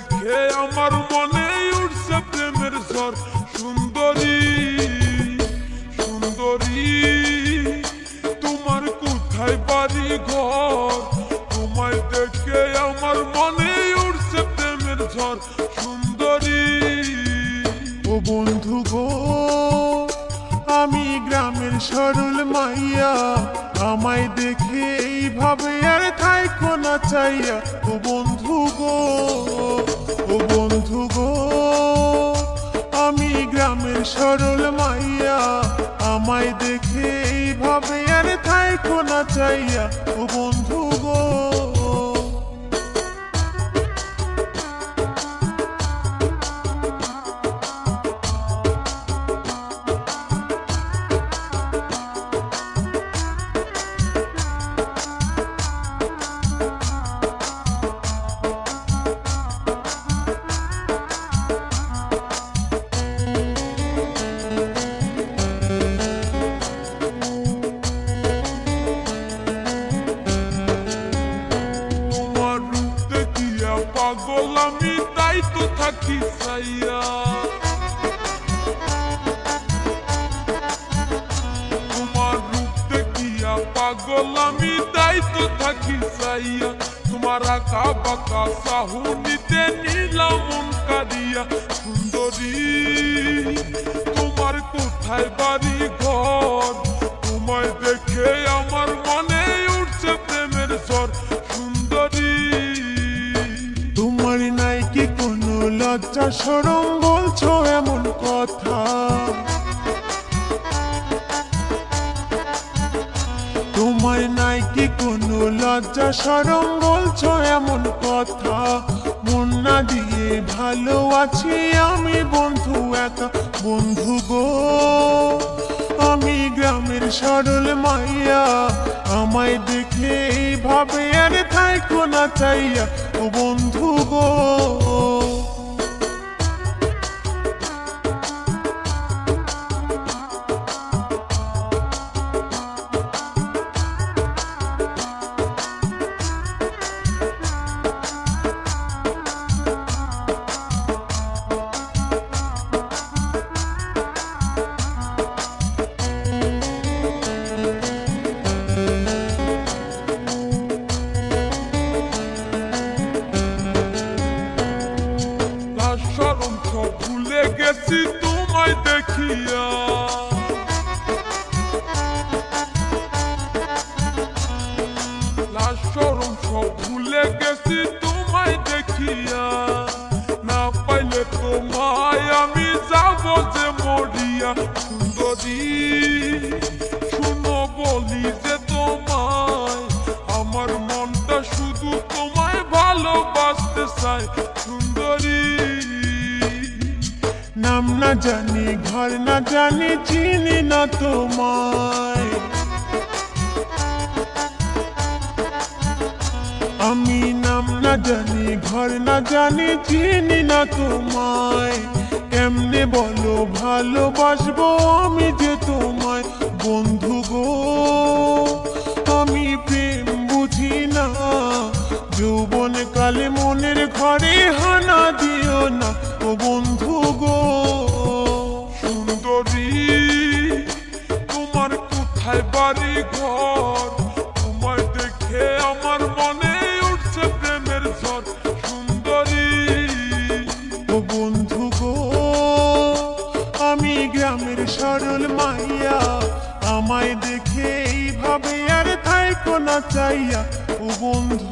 দেখে আমার মনে উঠছে প্রেমের ঝড়। সুন্দরী সুন্দরী তোমার কোথায় বাড়ি ঘর? তোমায় দেখে আমার মনে উঠছে প্রেমের ঝড়। সুন্দরী ও বন্ধু গো, আমি গ্রামের সরল মাইয়া, আমায় দেখে এইভাবে আর থাইকো না চাইয়া। ও বন্ধু গো, ও বন্ধু গো, আমি গ্রামের সরল মাইয়া, আমায় দেখে এইভাবে আর থাইকো না চাইয়া। ও বন্ধু গো, পাগল আমি তাই তো থাকি চাইয়া। তোমার রূপ দেখিয়া পাগল আমি তাই তো থাকি চাইয়া। তোমার আঁকা বাঁকা সাহুনিতে নিলাম মন কারিয়া। সুন্দরী তোমার কোথায় বাড়ি ঘর? তোমায় দেখে আমার মনে উঠছে প্রেমের ঝড়। সুন্দরী তোমার নাই কি কোনো লজ্জা শরম, বলছো এমন কথা? তোমার নাই কি কোনো লজ্জা শরম, বলছো এমন কথা? মন না দিয়ে ভালো আছি আমি বন্ধু একা। বন্ধু গো, আমি গ্রামের সরল মাইয়া, আমায় দেখে এইভাবে আর থাইকো না চাইয়া। ও বন্ধু গো, শরম সব ভুলে গেছি তোমায় দেখিয়া। লাজ শরম সব ভুলে গেছি তোমায় দেখিয়া। না পাইলে তোমায় আমি যাব যে মরিয়া। সুন্দরী শুনো বলি যে তোমায়, আমার মনটা শুধু তোমায় ভালোবাসতে চায়। সুন্দরী নাম না জানি ঘর না জানি চিনি না তোমায়। আমি নাম না জানি ঘর না জানি চিনি না তোমায়। কেমনে বলো ভালোবাসবো আমি যে তোমায়? বন্ধু গো, আমি প্রেম বুঝি না, যৌবন কালে মনের ঘরে হানা দিও না। ও বন্ধু গো, সুন্দরী তোমার কোথায় বাড়ি ঘর? তোমায় দেখে আমার মনে উঠছে প্রেমের ঝড়। সুন্দরী ও বন্ধু গো, আমি গ্রামের সরল মাইয়া, আমায় দেখে এইভাবে আর থাইকো না চাইয়া। ও বন্ধু